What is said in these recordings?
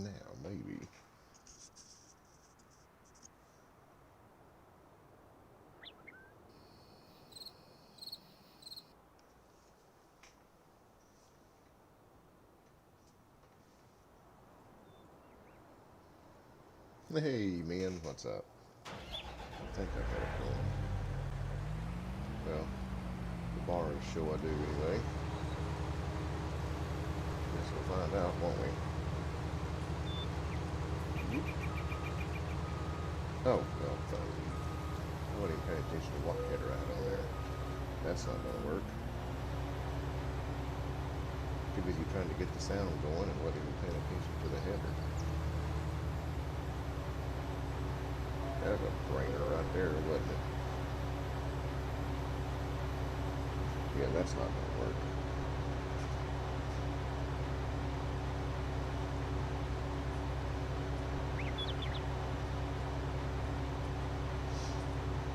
Now, maybe. Hey, man, what's up? I think I got it going. Well, the bars show I do anyway. Guess we'll find out, won't we? Oh, well, I wasn't even paying attention to what header I had on there. That's not going to work. Too busy trying to get the sound going and wasn't even paying attention to the header. That was a brainer right there, wasn't it? Yeah, that's not going to work.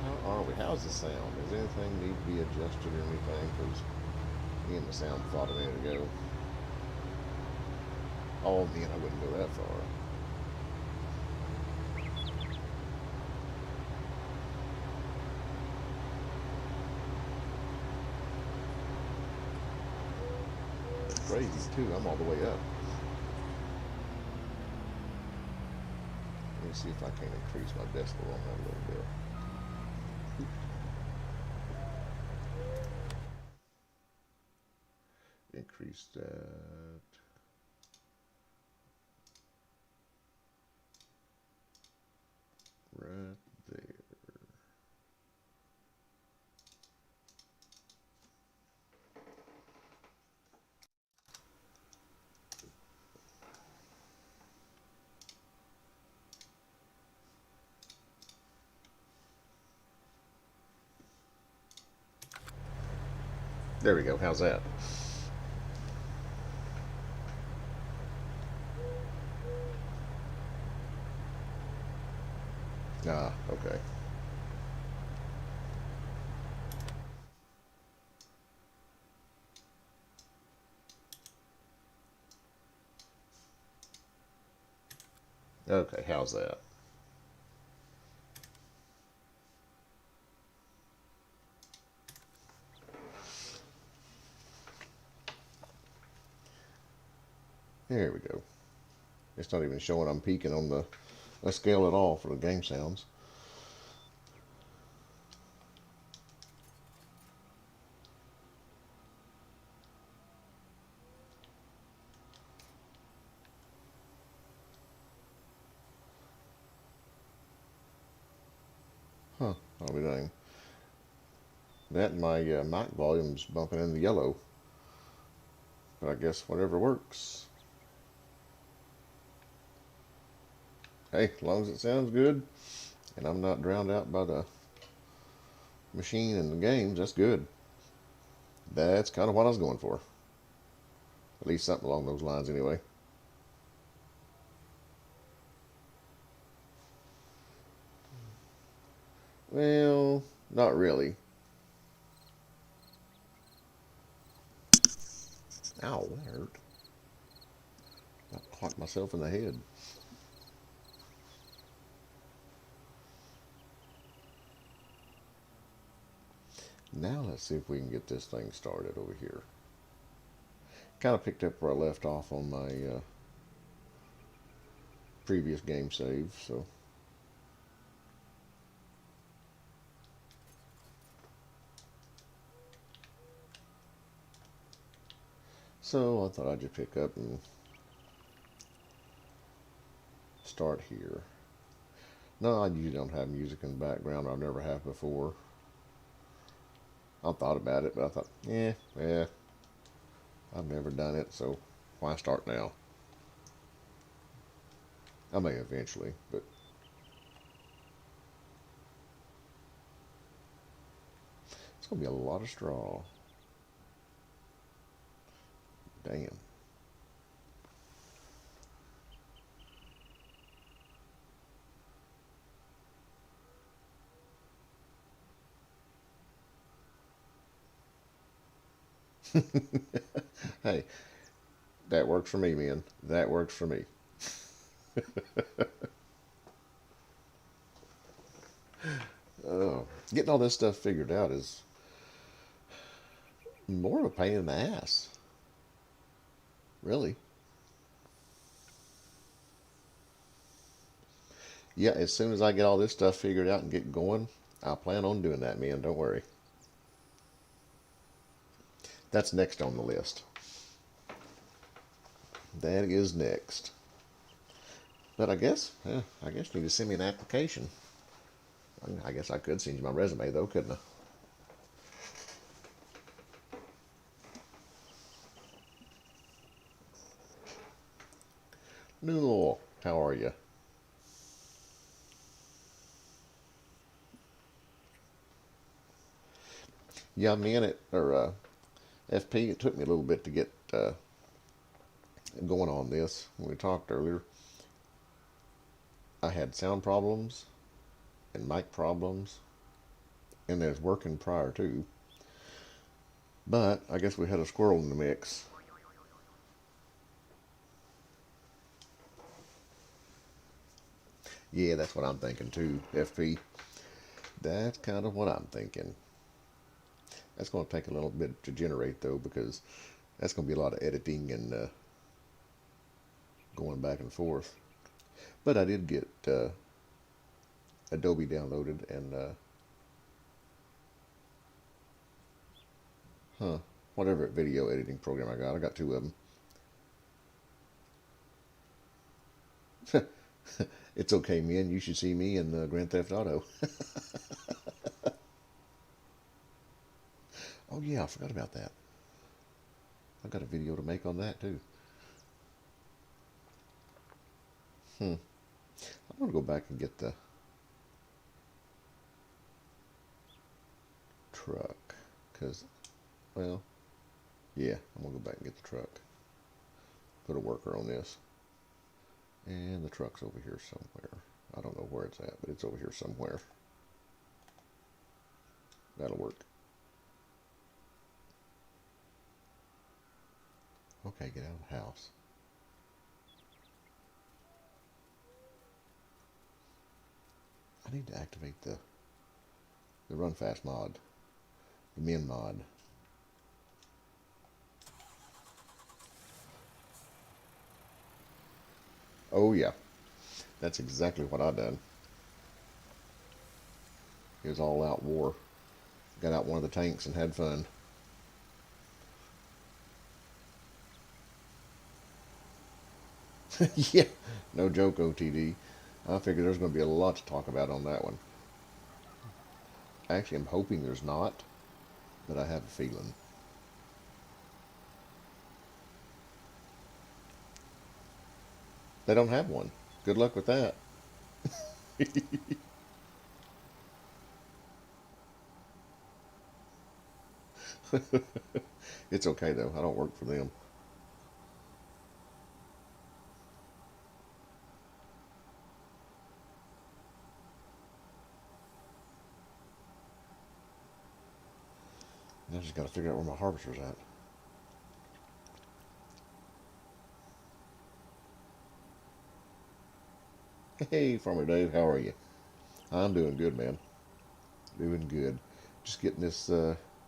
How are we? How's the sound? Does anything need to be adjusted or anything? Because me and the sound thought a minute ago. Oh, man, I wouldn't go that far. It's crazy, too. I'm all the way up. Let me see if I can increase my decibel on that a little bit. Increase that. Right there. There we go. How's that? Ah, okay. Okay, how's that? There we go. It's not even showing I'm peaking on the scale at all for the game sounds. Huh. I'll be dang. That and my mic volume's bumping in the yellow. But I guess whatever works. Hey, as long as it sounds good and I'm not drowned out by the machine and the games, that's good. That's kind of what I was going for. At least something along those lines, anyway. Well, not really. Ow, that hurt. I clocked myself in the head. Now let's see if we can get this thing started over here. Kind of picked up where I left off on my previous game save, so I thought I'd just pick up and start here. No, I usually don't have music in the background. I've never have before. I thought about it, but I thought, yeah, I've never done it, so why start now? I may eventually, but it's gonna be a lot of straw. Damn. Hey, that works for me, man. That works for me. Getting all this stuff figured out is more of a pain in the ass, really. Yeah, as soon as I get all this stuff figured out and get going, I plan on doing that, man. Don't worry. That's next on the list. That is next. But I guess you need to send me an application. I guess I could send you my resume, though, couldn't I? No, how are you? Yeah, me and it, or FP, it took me a little bit to get going on this. When we talked earlier, I had sound problems and mic problems, and there's working prior to. But I guess we had a squirrel in the mix. Yeah, that's what I'm thinking too, FP. That's kind of what I'm thinking. That's going to take a little bit to generate though, because that's going to be a lot of editing and going back and forth. But I did get Adobe downloaded and whatever video editing program I got. I got two of them. It's okay, man. You should see me in Grand Theft Auto. Oh yeah, I forgot about that. I got a video to make on that too. I want to go back and get the truck, cause, well, yeah, I'm gonna go back and get the truck. Put a worker on this, and the truck's over here somewhere. I don't know where it's at, but it's over here somewhere. That'll work. Okay, get out of the house. I need to activate the run fast mod, the min mod. Oh yeah, that's exactly what I done. It was all out war. Got out one of the tanks and had fun. Yeah, no joke, OTD. I figure there's going to be a lot to talk about on that one. Actually, I'm hoping there's not, but I have a feeling. They don't have one. Good luck with that. It's okay though. I don't work for them. I just got to figure out where my harvester's at. Hey, Farmer Dave, how are you? I'm doing good, man. Doing good. Just getting this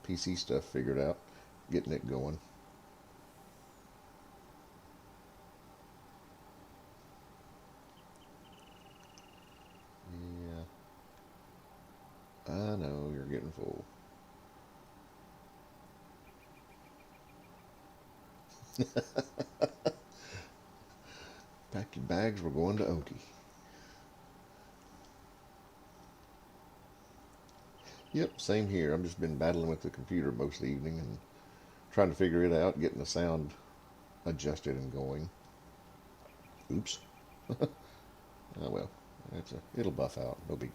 PC stuff figured out, getting it going. Yeah, I know you're getting full. Pack your bags. We're going to Okie. Yep, same here. I've just been battling with the computer most of the evening and trying to figure it out, getting the sound adjusted and going. Oops. Oh well, it'll buff out. No biggie.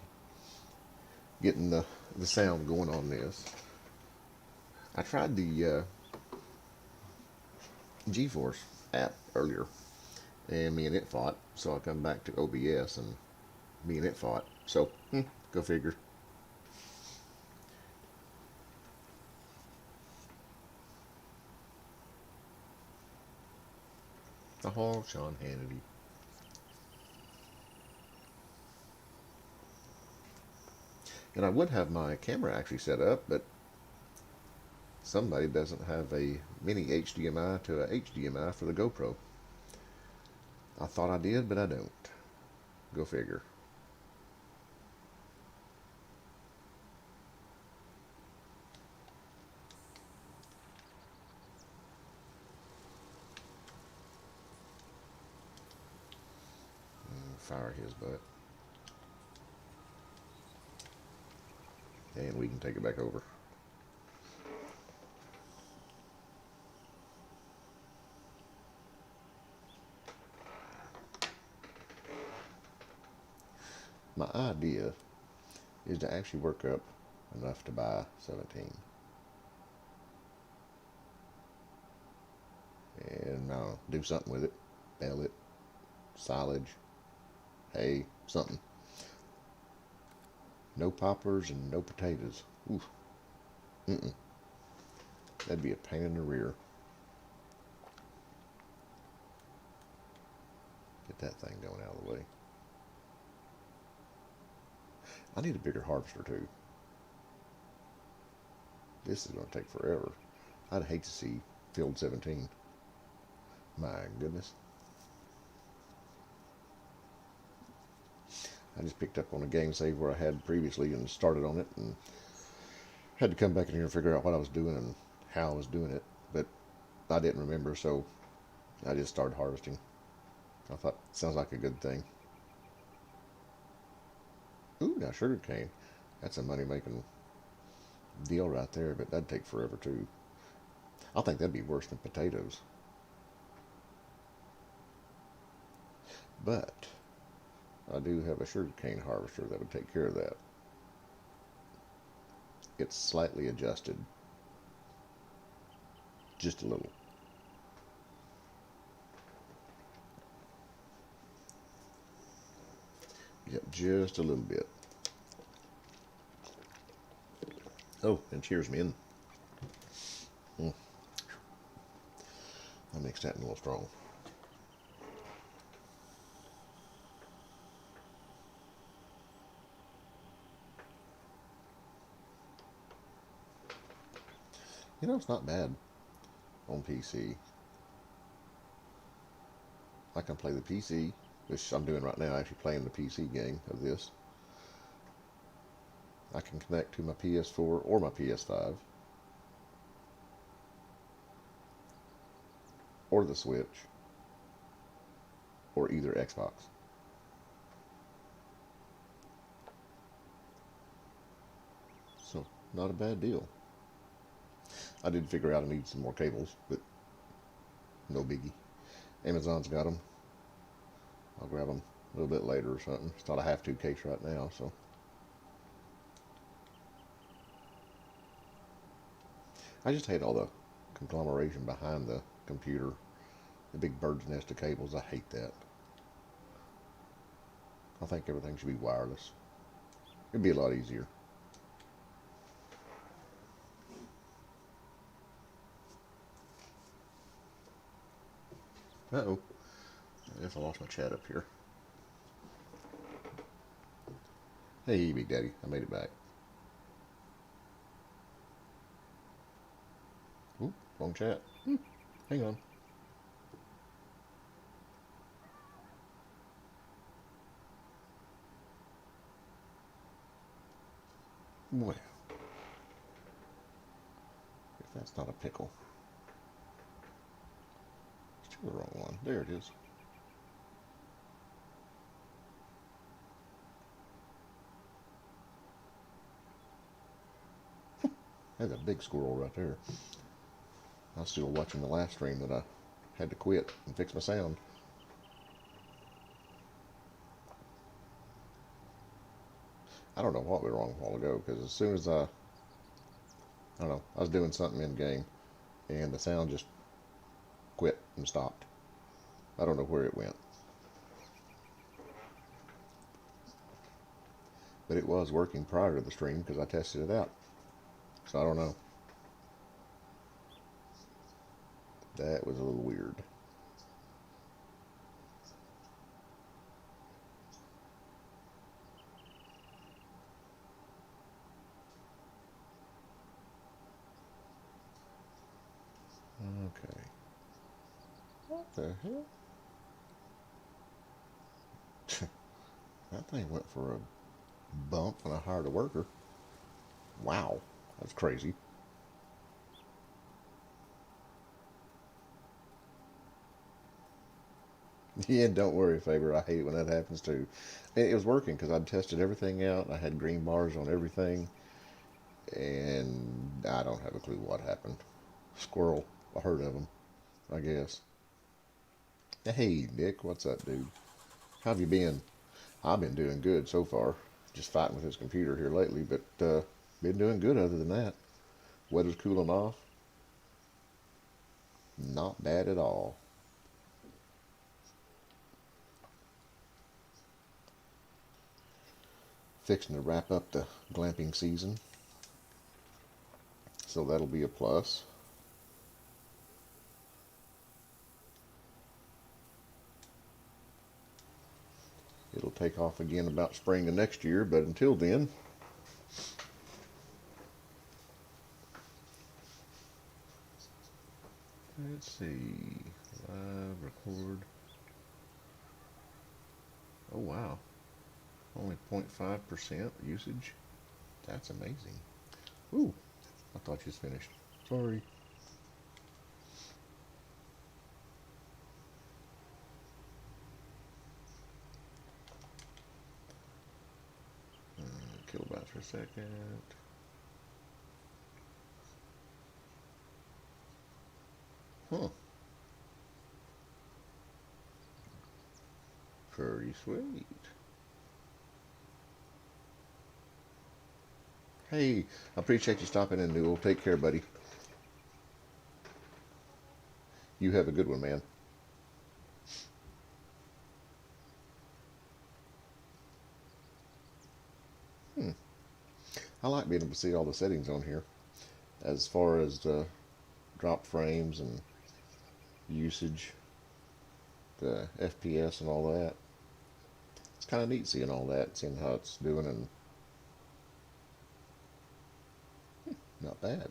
Getting the sound going on this. I tried the GeForce app earlier, and me and it fought. So I come back to OBS, and me and it fought. So go figure. Oh, Sean Hannity. And I would have my camera actually set up, but somebody doesn't have a mini HDMI to a HDMI for the GoPro. I thought I did, but I don't. Go figure. Fire his butt. And we can take it back over. My idea is to actually work up enough to buy 17. And do something with it. Bale it. Silage. Hay. Something. No poppers and no potatoes. Oof. Mm-mm. That'd be a pain in the rear. Get that thing going out of the way. I need a bigger harvester too. This is going to take forever. I'd hate to see field 17. My goodness. I just picked up on a game save where I had previously and started on it and had to come back in here and figure out what I was doing and how I was doing it. But I didn't remember, so I just started harvesting. I thought, sounds like a good thing. Ooh, now sugar cane. That's a money-making deal right there, but that'd take forever too. I think that'd be worse than potatoes. But I do have a sugarcane harvester that would take care of that. It's slightly adjusted. Just a little. Yep, just a little bit. Oh, and cheers me in. I mixed that in a little strong. You know, it's not bad on PC. I can play the PC, which I'm doing right now, actually playing the PC game of this. I can connect to my PS4 or my PS5 or the Switch or either Xbox. So, not a bad deal. I did figure out I need some more cables, but no biggie. Amazon's got them. I'll grab them a little bit later or something. It's not a have-to case right now, so. I just hate all the conglomeration behind the computer. The big bird's nest of cables. I hate that. I think everything should be wireless. It'd be a lot easier. Uh-oh. I guess I lost my chat up here. Hey, Big Daddy. I made it back. Ooh, wrong chat. Hang on. Well, if that's not a pickle. It's the wrong one. There it is. There's a big squirrel right there. I was still watching the last stream that I had to quit and fix my sound. I don't know what went wrong a while ago, because as soon as I don't know, I was doing something in game and the sound just quit and stopped. I don't know where it went. But it was working prior to the stream because I tested it out. So I don't know. That was a little weird. The hell? That thing went for a bump when I hired a worker. Wow, that's crazy. Yeah, don't worry, Faber. I hate when that happens too. It was working because I'd tested everything out. I had green bars on everything, and I don't have a clue what happened. Squirrel. I heard of them, I guess. Hey, Nick, what's up, dude? How have you been? I've been doing good so far. Just fighting with this computer here lately, but been doing good other than that. Weather's cooling off. Not bad at all. Fixing to wrap up the glamping season, so that'll be a plus. It'll take off again about spring of next year, but until then, let's see. Live record. Oh, wow. Only 0.5% usage. That's amazing. Ooh, I thought you was finished. Sorry. Kilobytes per second. Huh. Pretty sweet. Hey, I appreciate you stopping in, Newell. Take care, buddy. You have a good one, man. Hmm. I like being able to see all the settings on here as far as the drop frames and usage, the FPS and all that. It's kind of neat seeing all that, seeing how it's doing, and not bad.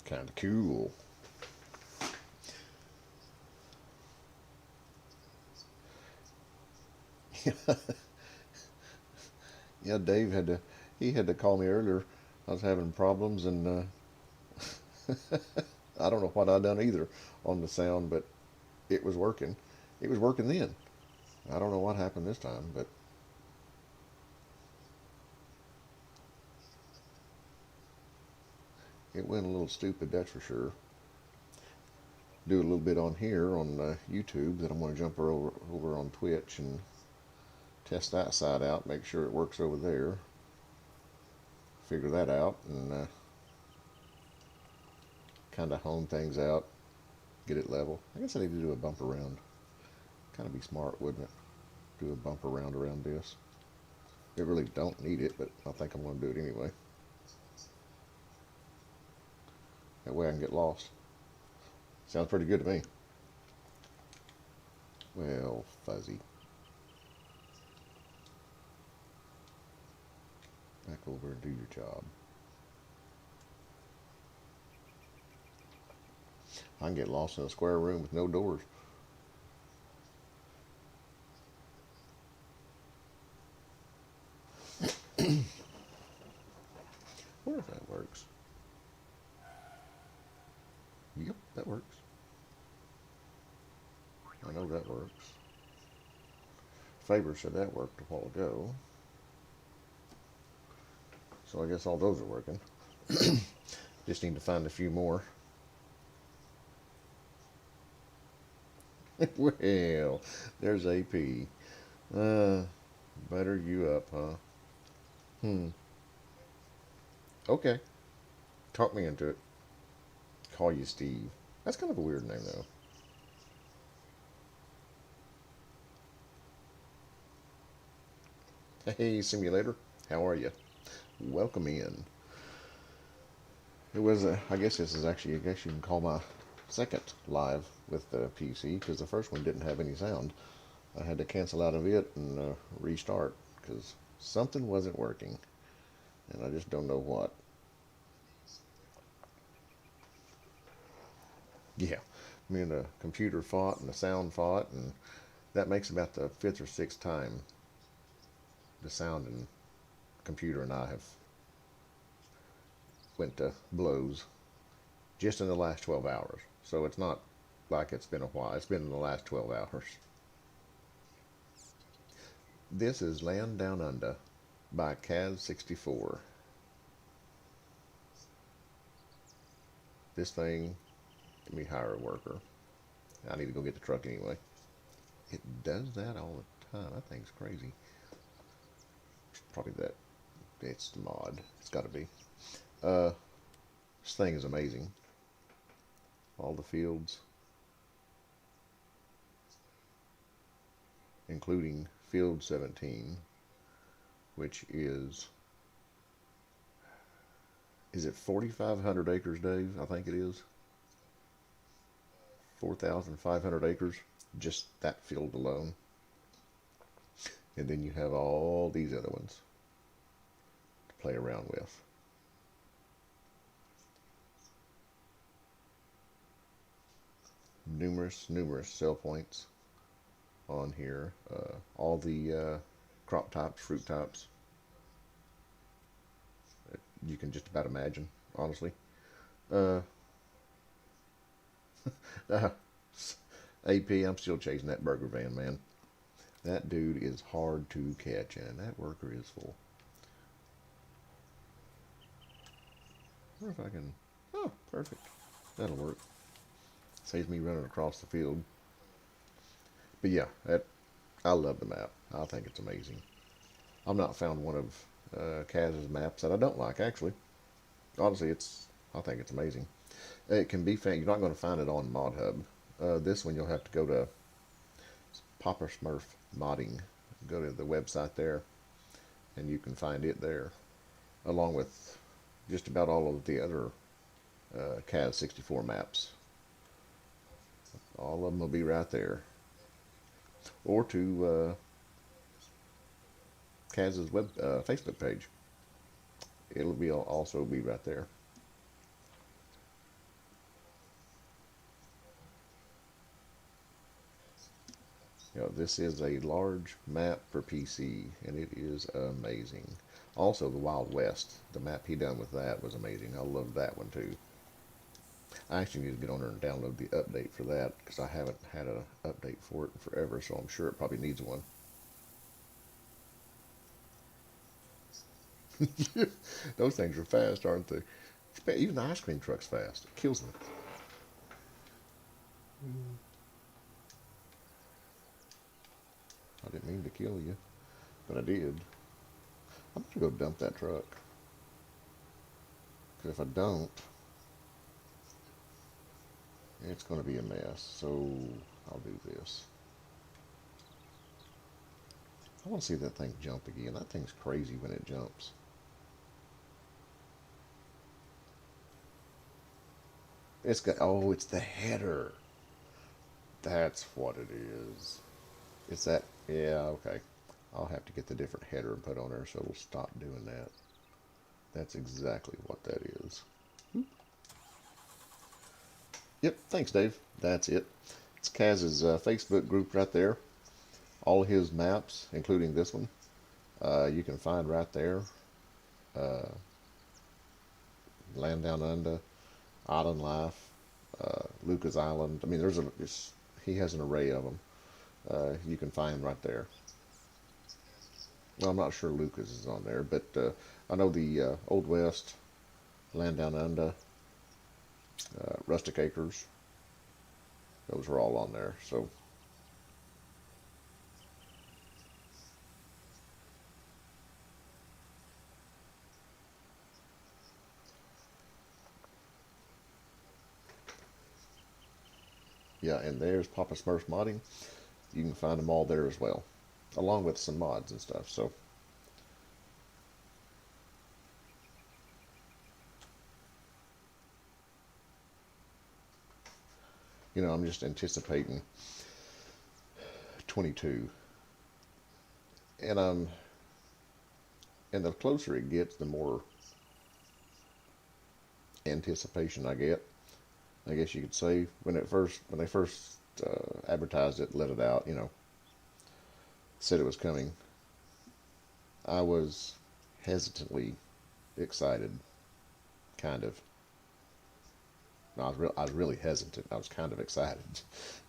Kind of cool. Yeah, Dave had to call me earlier. I was having problems, and I don't know what I done either on the sound, but it was working. It was working then. I don't know what happened this time, but it went a little stupid, that's for sure. Do a little bit on here on YouTube. Then I'm going to jump over on Twitch and test that side out, make sure it works over there. Figure that out and kind of hone things out, get it level. I guess I need to do a bump around. Kind of be smart, wouldn't it? Do a bump around this. I really don't need it, but I think I'm going to do it anyway. That way I can get lost. Sounds pretty good to me. Well, fuzzy. Back over and do your job. I can get lost in a square room with no doors. Wonder if that works. Yep, that works. I know that works. Faber said that worked a while ago. So I guess all those are working. Just need to find a few more. Well, there's AP. Uh, Better you up, huh? Hmm. Okay. Talk me into it. Call you Steve. That's kind of a weird name, though. Hey, simulator. How are you? Welcome in. It was, I guess this is actually, I guess you can call my second live with the PC because the first one didn't have any sound. I had to cancel out of it and restart because something wasn't working. and I just don't know what. Yeah, me and the computer fought and the sound fought, and that makes about the fifth or sixth time the sound and computer and I have went to blows just in the last 12 hours. So it's not like it's been a while. It's been in the last 12 hours. This is Land Down Under by Kaz64. This thing, let me hire a worker. I need to go get the truck anyway. It does that all the time. That thing's crazy. It's probably that. It's the mod. It's got to be. This thing is amazing. All the fields, including field 17, which is it 4,500 acres, Dave? I think it is. 4,500 acres, just that field alone. And then you have all these other ones to play around with. Numerous sell points on here. All the crop types, fruit types, you can just about imagine, honestly. Uh, AP, I'm still chasing that burger van, man. That dude is hard to catch, and that worker is full. I wonder if I can. Oh, perfect. That'll work. Saves me running across the field. But yeah, I love the map. I think it's amazing. I've not found one of Kaz's maps that I don't like, actually. Honestly, I think it's amazing. It can be found. You're not going to find it on Mod Hub. This one you'll have to go to Papa Smurf Modding. Go to the website there, and you can find it there, along with just about all of the other CAS 64 maps. All of them will be right there. Or to Kaz's Facebook page. It'll be also be right there. This is a large map for PC, and it is amazing. Also, the Wild West, the map he done with that was amazing. I love that one too. I actually need to get on there and download the update for that because I haven't had an update for it in forever, so I'm sure it probably needs one. Those things are fast, aren't they? Even the ice cream truck's fast. It kills me. I didn't mean to kill you, but I did. I'm gonna go dump that truck. Because if I don't, it's gonna be a mess. So I'll do this. I want to see that thing jump again. That thing's crazy when it jumps. It's got, oh, it's the header. That's what it is. It's that, yeah, okay. I'll have to get the different header and put on there so it'll stop doing that. That's exactly what that is. Yep, thanks, Dave. That's it. It's Kaz's Facebook group right there. All his maps, including this one, you can find right there. Uh, Landownunda, Island Life, Lucas Island. I mean, he has an array of them. You can find right there. Well, I'm not sure Lucas is on there, but I know the Old West, Landownunda, Rustic Acres. Those are all on there. So yeah, and there's Papa Smurf modding. You can find them all there as well, along with some mods and stuff. So I'm just anticipating 22, and And the closer it gets, the more anticipation I get. I guess you could say when they first advertised it, let it out, said it was coming. I was hesitantly excited, kind of. No, I was really hesitant. I was kind of excited,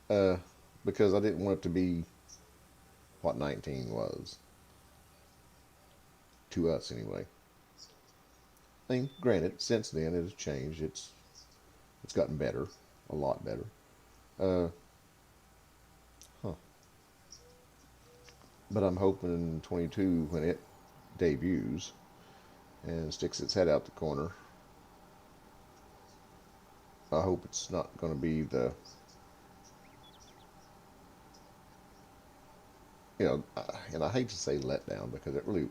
uh, because I didn't want it to be what 19 was to us anyway. I mean, granted, since then it has changed. It's gotten better, a lot better. Uh, huh. But I'm hoping in 22 when it debuts and sticks its head out the corner. I hope it's not going to be and I hate to say letdown because it really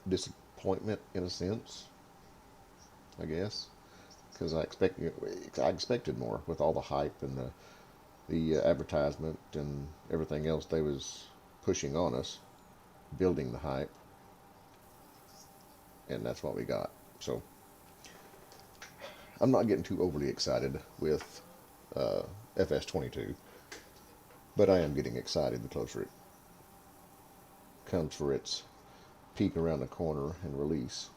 disappointment in a sense, I guess, because I expected more with all the hype and the advertisement and everything else they was pushing on us, building the hype, and that's what we got. So I'm not getting too overly excited with uh, FS22, but I am getting excited the closer it comes for its peek around the corner and release.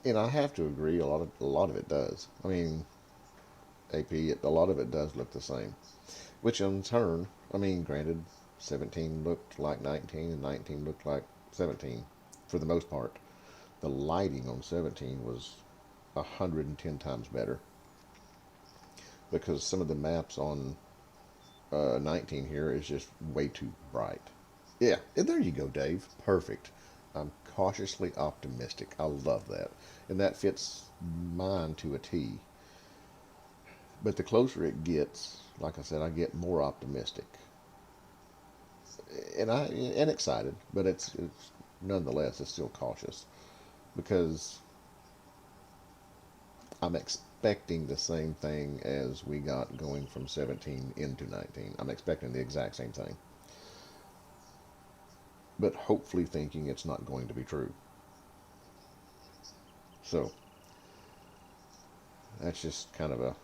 And I have to agree, a lot of it does. I mean, AP, a lot of it does look the same, which in turn, I mean, granted, 17 looked like 19 and 19 looked like 17 for the most part. The lighting on 17 was 110 times better because some of the maps on 19 here is just way too bright. Yeah, and there you go, Dave. Perfect. I'm cautiously optimistic. I love that. And that fits mine to a T. But the closer it gets, like I said, I get more optimistic. And excited, but it's nonetheless it's still cautious because I'm expecting the same thing as we got going from 17 into 19. I'm expecting the exact same thing, but hopefully thinking it's not going to be true. So that's just kind of a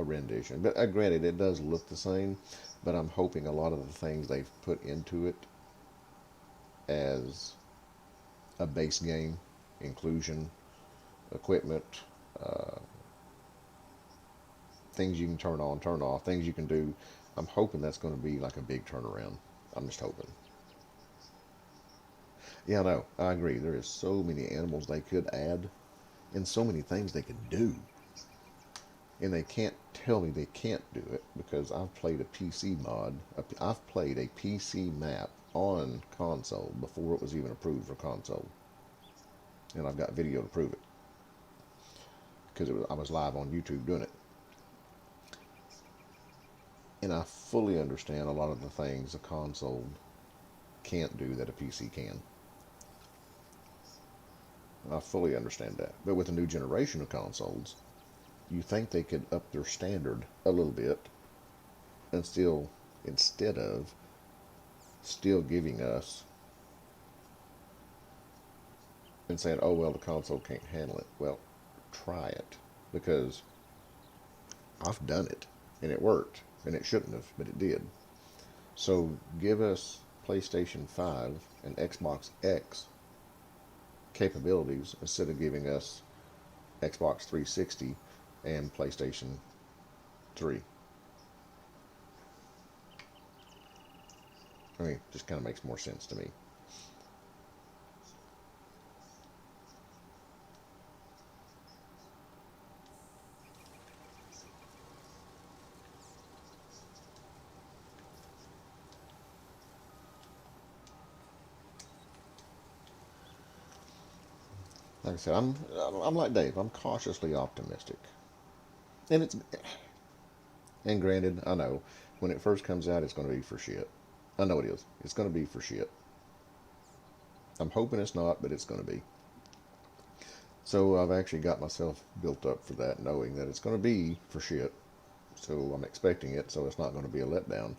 rendition. But granted, it does look the same, but I'm hoping a lot of the things they've put into it as a base game, inclusion, equipment, uh, things you can turn on, turn off, things you can do. I'm hoping that's going to be like a big turnaround. I'm just hoping. Yeah, no, I agree. There is so many animals they could add and so many things they could do. And they can't tell me they can't do it because I've played a PC mod. I've played a PC map on console before it was even approved for console. And I've got video to prove it because I was live on YouTube doing it. And I fully understand a lot of the things a console can't do that a PC can. I fully understand that. But with a new generation of consoles, you think they could up their standard a little bit and still, instead of still giving us and saying, oh, well, the console can't handle it. Well, try it because I've done it and it worked and it shouldn't have, but it did. So give us PlayStation 5 and Xbox X capabilities instead of giving us Xbox 360 and PlayStation 3. I mean, just kind of makes more sense to me. Like I said, I'm like Dave. I'm cautiously optimistic, and granted, I know when it first comes out, it's going to be for shit. I know it is. It's going to be for shit. I'm hoping it's not, but it's going to be. So I've actually got myself built up for that, knowing that it's going to be for shit. So I'm expecting it, so it's not going to be a letdown.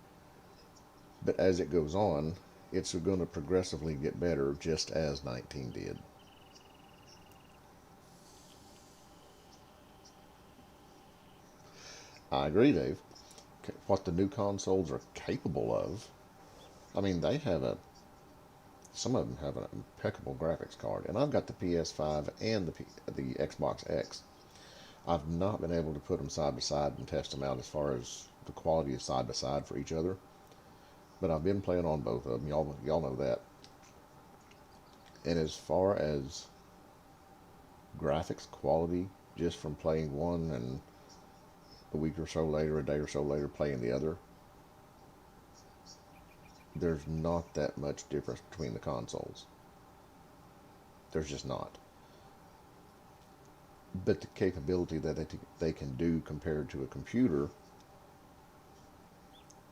But as it goes on, it's going to progressively get better, just as 19 did. I agree, Dave. What the new consoles are capable of. I mean, they have a some of them have an impeccable graphics card, and I've got the PS5 and the Xbox X. I've not been able to put them side by side and test them out as far as the quality of side by side for each other, but I've been playing on both of them. Y'all know that. And as far as graphics quality, just from playing one and a week or so later, a day or so later, playing the other, there's not that much difference between the consoles. There's just not. But the capability that they can do compared to a computer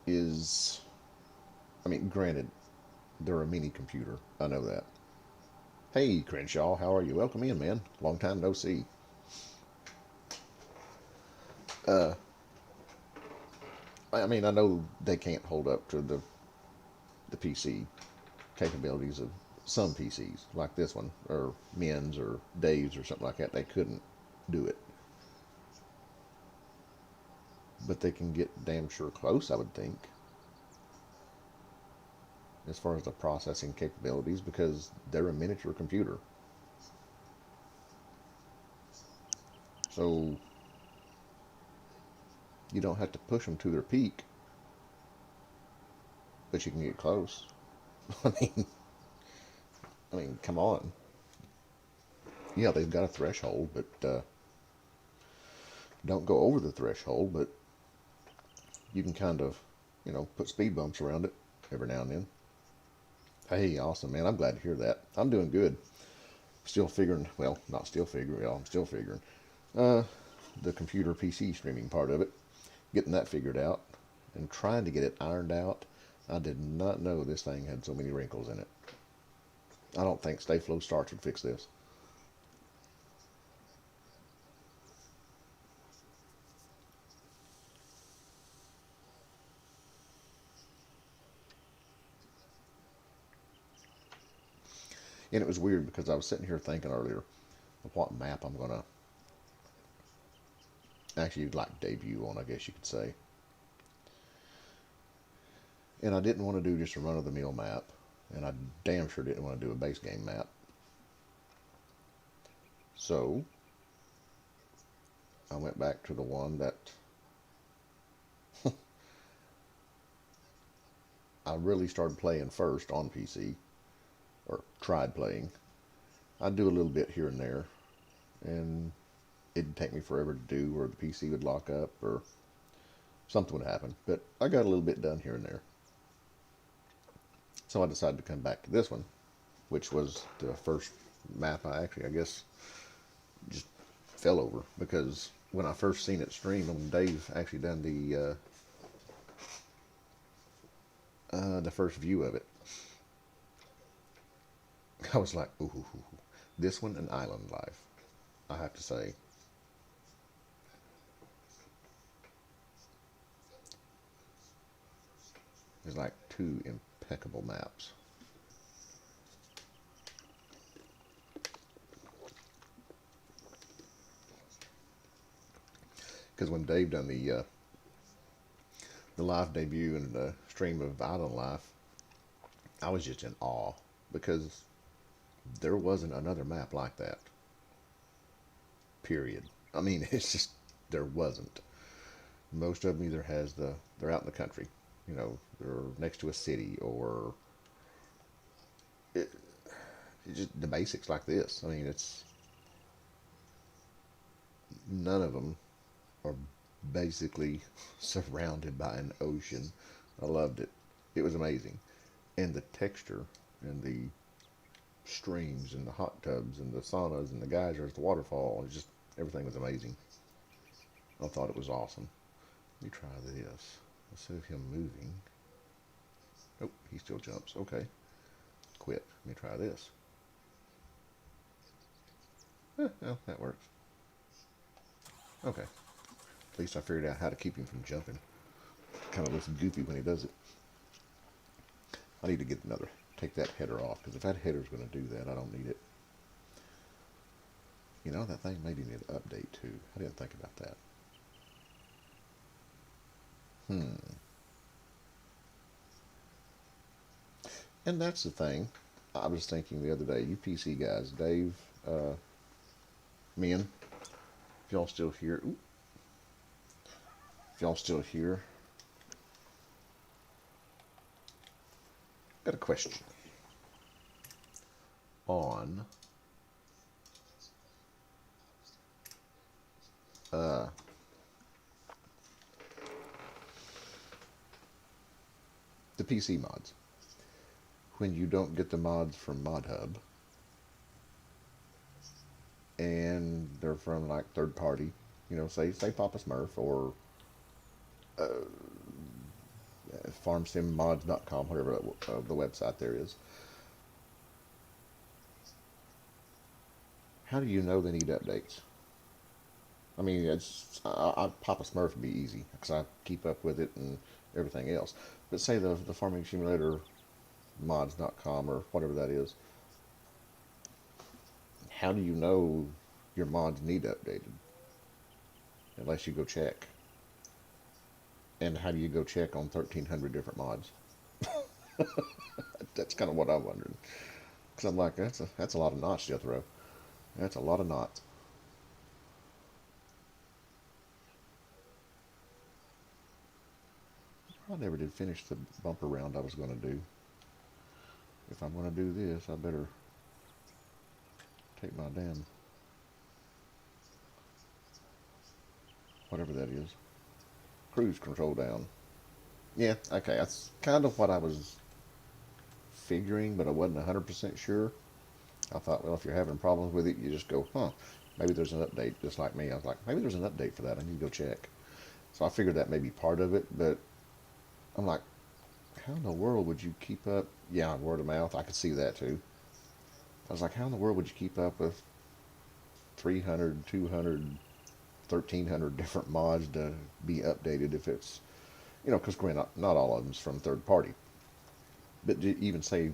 is, I mean, granted, they're a mini computer. I know that. Hey, Crenshaw, how are you? Welcome in, man. Long time no see. Uh, I mean, I know they can't hold up to the PC capabilities of some PCs, like this one, or Men's, or Dave's, or something like that. They couldn't do it. But they can get damn sure close, I would think, as far as the processing capabilities, because they're a miniature computer. So you don't have to push them to their peak, but you can get close. I mean, come on. Yeah, they've got a threshold, but don't go over the threshold. But you can kind of, put speed bumps around it every now and then. Hey, awesome, man. I'm glad to hear that. I'm doing good. Still figuring, well, not still figuring, well, I'm still figuring uh, the computer PC streaming part of it, getting that figured out, and trying to get it ironed out. I did not know this thing had so many wrinkles in it. I don't think Stay Flow Starch would fix this. And it was weird because I was sitting here thinking earlier of what map I'm going to actually like debut on, I guess you could say. And I didn't want to do just a run of the mill map, and I damn sure didn't want to do a base game map. So I went back to the one that I really started playing first on PC, or tried playing. I'd do a little bit here and there, and it'd take me forever to do, or the PC would lock up, or something would happen. But I got a little bit done here and there. So I decided to come back to this one, which was the first map I actually, I guess, just fell over, because when I first seen it stream, when Dave actually done the first view of it, I was like, ooh, this one and Island Life, I have to say. It's like two impeccable maps. Because when Dave done the live debut and the stream of Island Life, I was just in awe, because there wasn't another map like that. Period. I mean, it's just, there wasn't. Most of them either they're out in the country, they're next to a city, or it, it's just the basics like this. I mean, it's none of them are basically surrounded by an ocean. I loved it. It was amazing. And the texture, and the streams, and the hot tubs, and the saunas, and the geysers, the waterfall, just everything was amazing. I thought it was awesome. Let me try this. Instead of him moving. Oh, he still jumps. Okay. Quit. Let me try this. Well, that works. Okay. At least I figured out how to keep him from jumping. Kind of looks goofy when he does it. I need to get another, take that header off, because if that header's going to do that, I don't need it. You know, that thing maybe need an update too. I didn't think about that. And that's the thing. I was thinking the other day, you PC guys, Dave, men, if y'all still here, if y'all still here, got a question on uh, the PC mods. When you don't get the mods from ModHub, and they're from like third party, you know, say Papa Smurf or farmsimmods.com, whatever the website there is. How do you know they need updates? I mean, Papa Smurf would be easy because I keep up with it and everything else. But say the farming simulator mods.com or whatever that is. How do you know your mods need updated? Unless you go check. And how do you go check on 1,300 different mods? That's kind of what I'm wondering. Because I'm like, that's a lot of knots, Jethro. That's a lot of knots. I never did finish the bumper round I was going to do. If I'm going to do this, I better take my damn, whatever that is, cruise control down. Yeah, okay, that's kind of what I was figuring, but I wasn't 100% sure. I thought, well, if you're having problems with it, you just go, huh, maybe there's an update, just like me. I was like, maybe there's an update for that. I need to go check. So I figured that may be part of it, but I'm like, how in the world would you keep up? Yeah, word of mouth. I could see that too. I was like, how in the world would you keep up with 300, 200, 1,300 different mods to be updated if it's, you know, because not all of them's from third party. But even say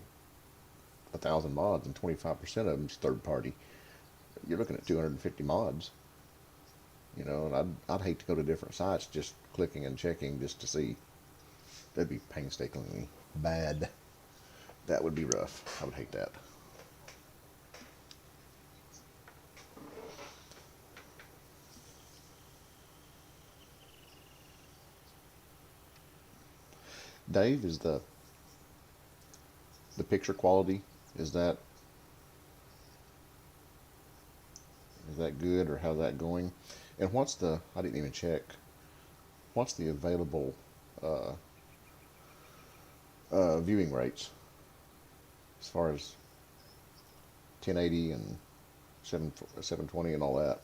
1,000 mods and 25% of them's third party, you're looking at 250 mods. You know, and I'd hate to go to different sites just clicking and checking just to see. That'd be painstakingly bad. That would be rough. I would hate that. Dave, is the picture quality, is that is that good, or how's that going? And what's the, I didn't even check, what's the available uh, viewing rates as far as 1080 and 720 and all that?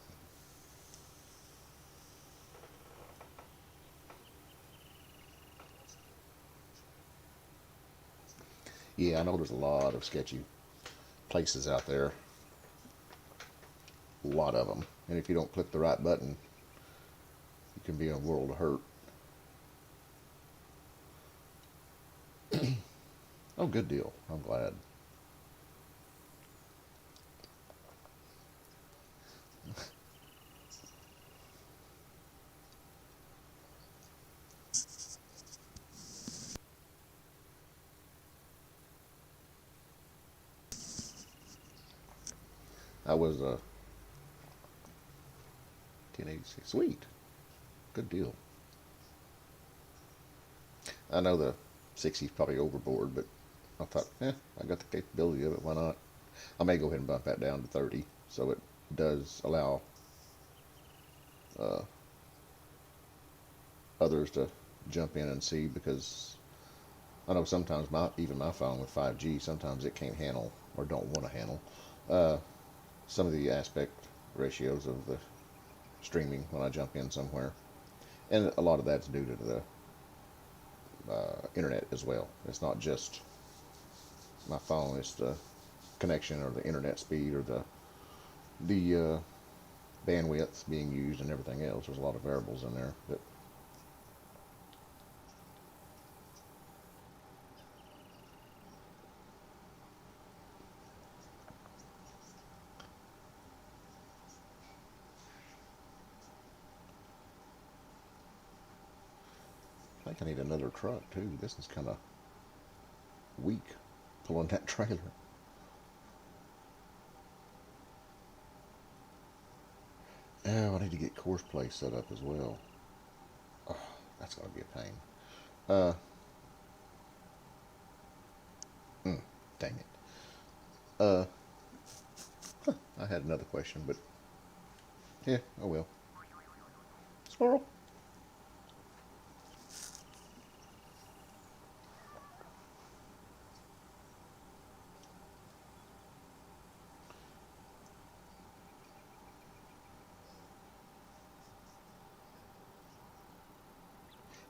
Yeah, I know there's a lot of sketchy places out there, a lot of them. And if you don't click the right button, you can be in a world of hurt. Oh, good deal. I'm glad. I was 1086. Sweet. Good deal. I know the 60's probably overboard, but I thought, I got the capability of it. Why not? I may go ahead and bump that down to 30, so it does allow uh, others to jump in and see, because I know sometimes even my phone with 5G, sometimes it can't handle or don't want to handle uh, some of the aspect ratios of the streaming when I jump in somewhere. And a lot of that's due to the internet as well. It's not just my phone, it's the connection or the internet speed or the the bandwidth being used and everything else. There's a lot of variables in there. But I think I need another truck too. This is kind of weak pulling that trailer. Oh, I need to get course play set up as well. Oh, that's going to be a pain. Uh, Dang it. Uh, I had another question, but yeah, oh well. Squirrel.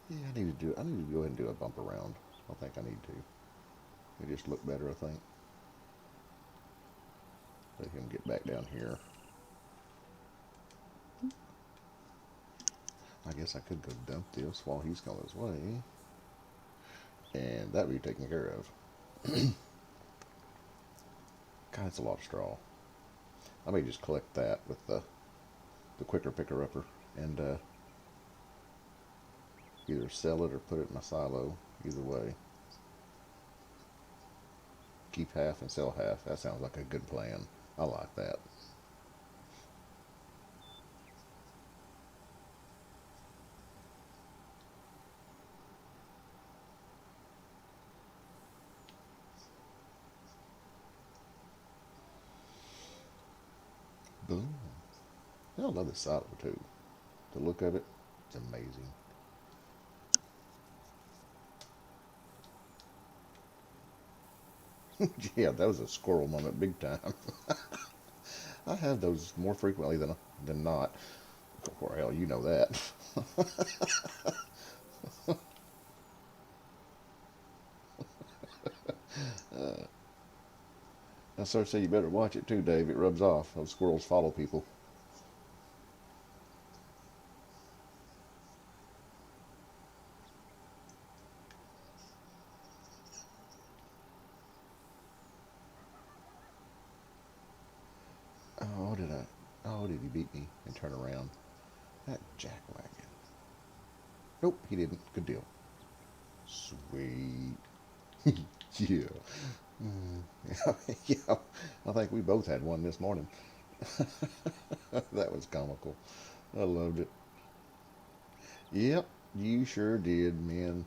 Yeah, I need to do. I need to go ahead and do a bump around. I think I need to. It just look better, I think. Let him get back down here. I guess I could go dump this while he's going his way, and that would be taken care of. God, it's a lot of straw. I may just collect that with the quicker picker upper and either sell it or put it in my silo. Either way, keep half and sell half. That sounds like a good plan. I like that. Boom. I love this silo too. The look of it, it's amazing. Yeah, that was a squirrel moment, big time. I have those more frequently than not. Well, hell, you know that. I start to say you better watch it too, Dave. It rubs off. Those squirrels follow people. Oh, did I? Oh, did he beat me and turn around? That jackwagon. Nope, he didn't. Good deal. Sweet. Yeah. Yeah. I think we both had one this morning. That was comical. I loved it. Yep, you sure did, man.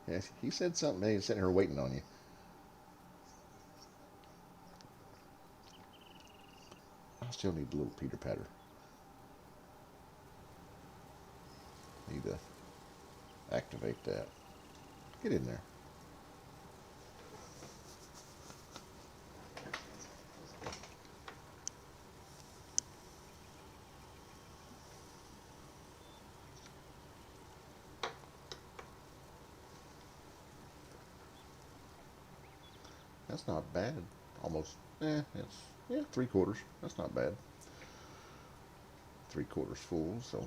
Yeah, he said something. He's sitting here waiting on you. I still need a little Peter Patter. Need to activate that. Get in there. That's not bad. Almost. It's three quarters. That's not bad. Three quarters full. So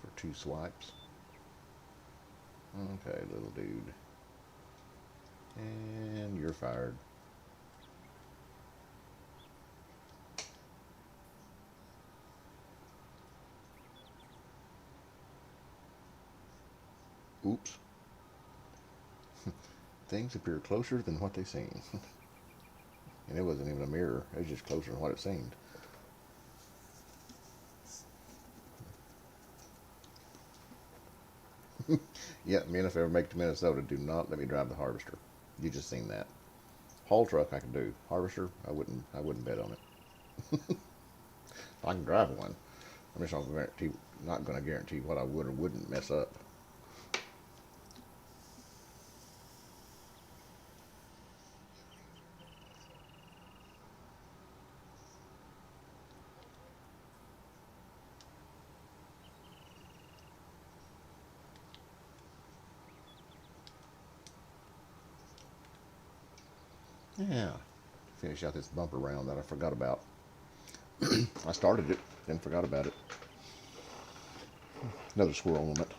for two swipes. Okay, little dude. And you're fired. Oops. Things appear closer than what they seem. And it wasn't even a mirror. It was just closer than what it seemed. Yeah, me and if I ever make it to Minnesota, do not let me drive the harvester. You just seen that. Haul truck I can do. Harvester, I wouldn't bet on it. I can drive one. I'm just not going to guarantee what I would or wouldn't mess up. Yeah, finish out this bumper round that I forgot about. I started it, then forgot about it. Another squirrel moment.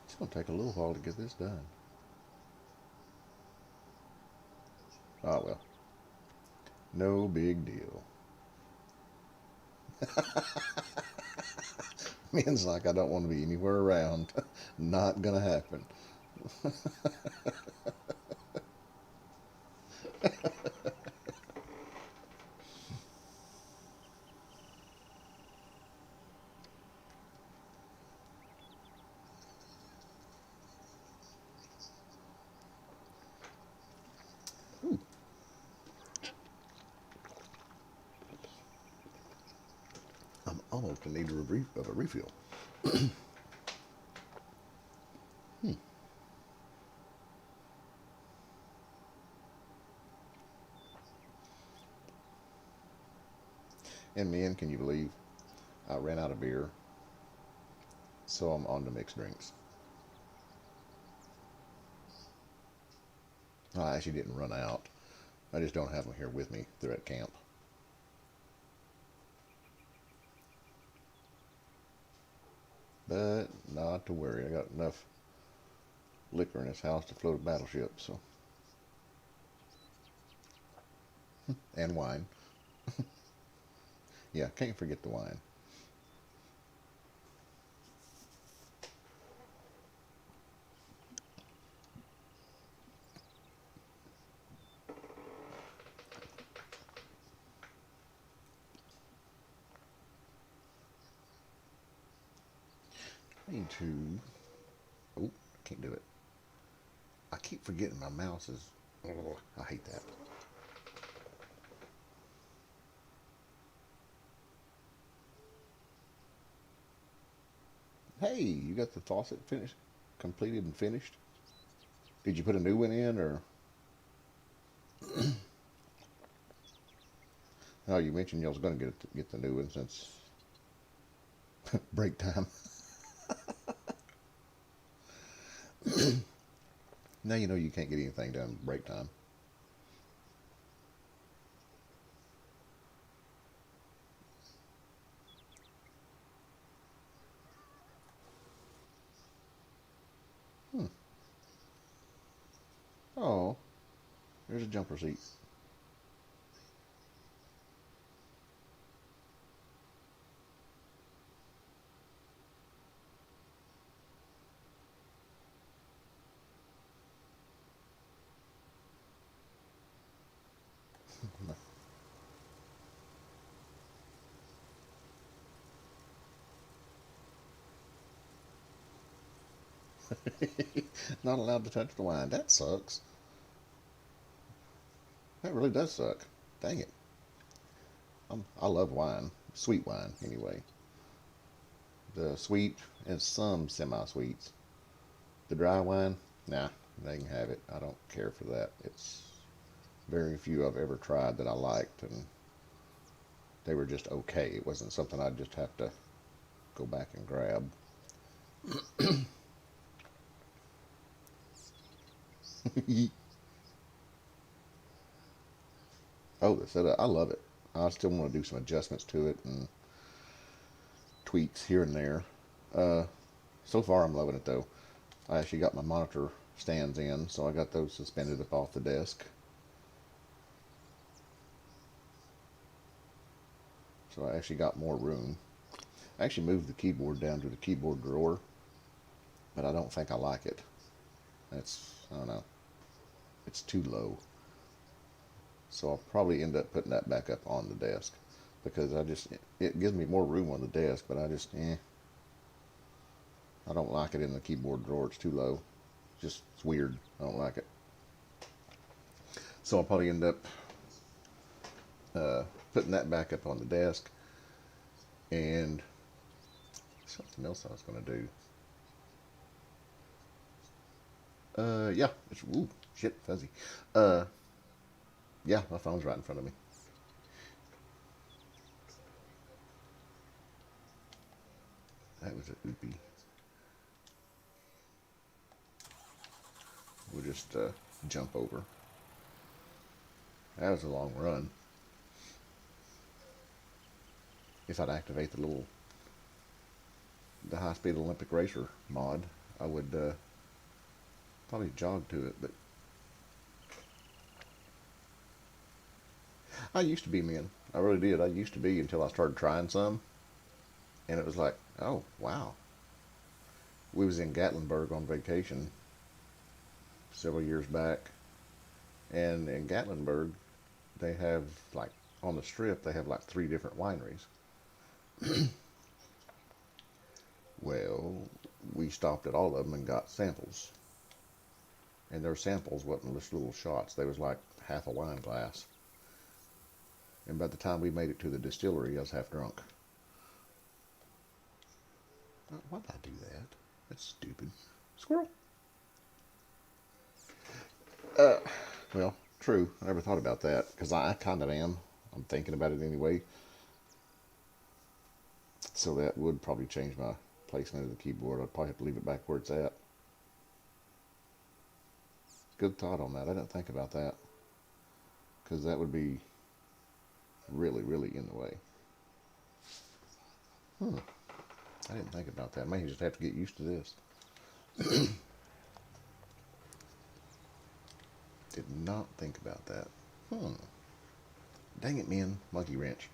It's going to take a little while to get this done. Ah, well. No big deal. Means like I don't want to be anywhere around. Not gonna happen. Ooh, I'm almost in need of a refill. Hmm. And man, can you believe I ran out of beer? So I'm on to mixed drinks. I actually didn't run out. I just don't have them here with me. They're at camp. But not to worry. I got enough liquor in this house to float a battleship. So, and wine. Yeah, can't forget the wine. I need to. Oh, I can't do it. I keep forgetting my mouse is. Oh, I hate that. Hey, you got the faucet finished, completed and finished? Did you put a new one in, or? Oh, you mentioned you was going to get the new one since break time. Now you know you can't get anything done break time. Hmm. Oh, there's a jumper seat. Not allowed to touch the wine. That sucks. That really does suck. Dang it. I love wine, sweet wine anyway. The sweet and some semi-sweets. The dry wine, nah, they can have it. I don't care for that. It's very few I've ever tried that I liked, and they were just okay. It wasn't something I'd just have to go back and grab. Oh, the setup, I love it. I still want to do some adjustments to it and tweaks here and there. Uh, so far, I'm loving it though. I actually got my monitor stands in, so I got those suspended up off the desk. So I actually got more room. I actually moved the keyboard down to the keyboard drawer, but I don't think I like it. I don't know, it's too low. So I'll probably end up putting that back up on the desk because it gives me more room on the desk, but I don't like it in the keyboard drawer. It's too low. It's weird. I don't like it. So I'll probably end up putting that back up on the desk, and something else I was going to do. Yeah, it's ooh shit fuzzy. Uh, yeah, my phone's right in front of me. That was a oopie. We'll just jump over. That was a long run. If I'd activate the high-speed Olympic racer mod, I would probably jog to it, but I used to be, man. I really did. I used to be until I started trying some, and it was like, oh, wow. We was in Gatlinburg on vacation several years back, and in Gatlinburg, they have, like, on the strip, they have like 3 different wineries. Well, we stopped at all of them and got samples. And their samples wasn't just little shots. They was like half a wine glass. And by the time we made it to the distillery, I was half drunk. Why did I do that? That's stupid. Squirrel. Well, true. I never thought about that, because I kind of am. I'm thinking about it anyway. So that would probably change my placement of the keyboard. I'd probably have to leave it back where it's at. Good thought on that. I didn't think about that, because that would be really, really in the way. I didn't think about that. I may just have to get used to this. Did not think about that. Dang it, man. Monkey wrench.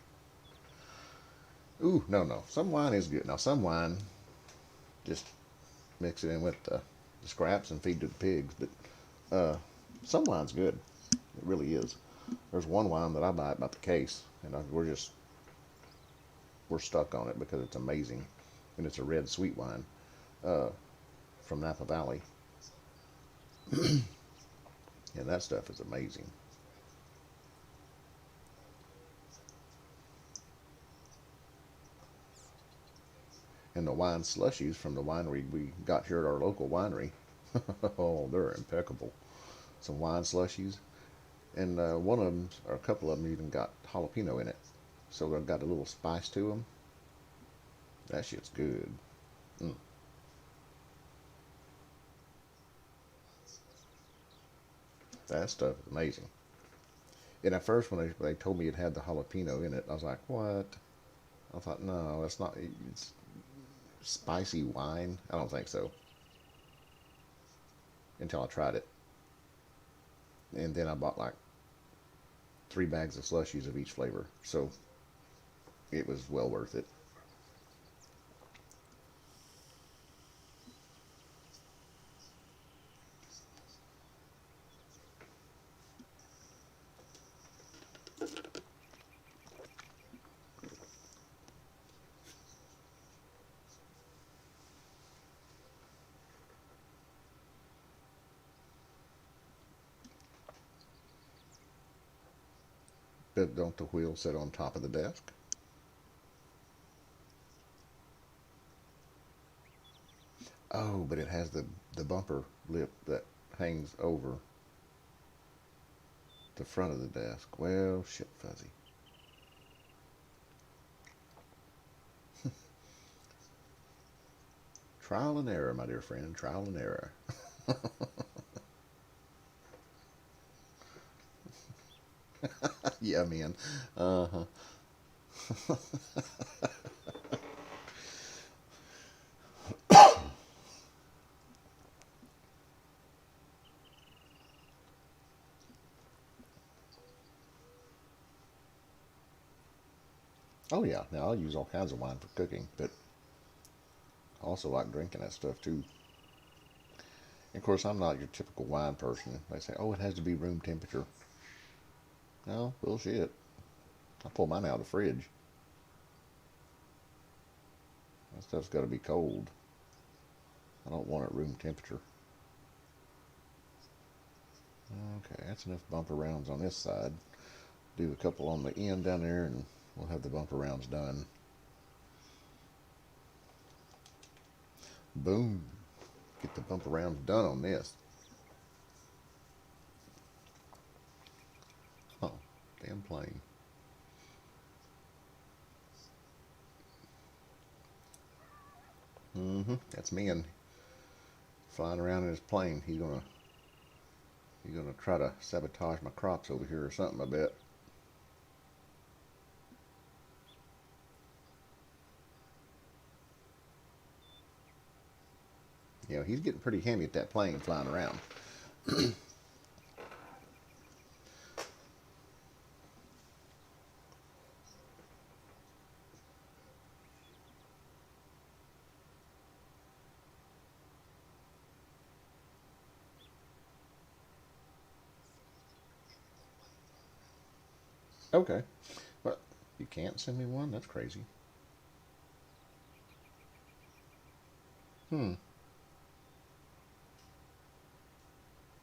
Ooh, no. Some wine is good. Now, some wine, just mix it in with the scraps and feed to the pigs. But some wine's good. It really is. There's one wine that I buy about the case, and we're stuck on it because it's amazing, and it's a red sweet wine from Napa Valley. And that stuff is amazing. And the wine slushies from the winery we got here at our local winery, oh, they're impeccable. Some wine slushies, and one of them, or a couple of them, even got jalapeno in it, so they've got a little spice to them. That shit's good. That stuff is amazing. And at first, when they told me it had the jalapeno in it, I was like, what? I thought, no, that's not. It's spicy wine. I don't think so. Until I tried it. And then I bought like 3 bags of slushies of each flavor. So it was well worth it. But don't the wheels sit on top of the desk? Oh, but it has the bumper lip that hangs over the front of the desk. Well, shit fuzzy. Trial and error, my dear friend. Trial and error. Yeah, man. Uh-huh. Oh, yeah. Now, I'll use all kinds of wine for cooking, but I also like drinking that stuff, too. And of course, I'm not your typical wine person. They say, oh, it has to be room temperature. No, bullshit. I pull mine out of the fridge. That stuff's got to be cold. I don't want it room temperature. Okay, that's enough bumper rounds on this side. Do a couple on the end down there, and we'll have the bumper rounds done. Boom. Get the bumper rounds done on this. Oh, damn plane. That's me and flying around in his plane. He's gonna try to sabotage my crops over here or something, I bet. You know, he's getting pretty handy at that plane flying around. Okay. But you can't send me one? That's crazy. Hmm.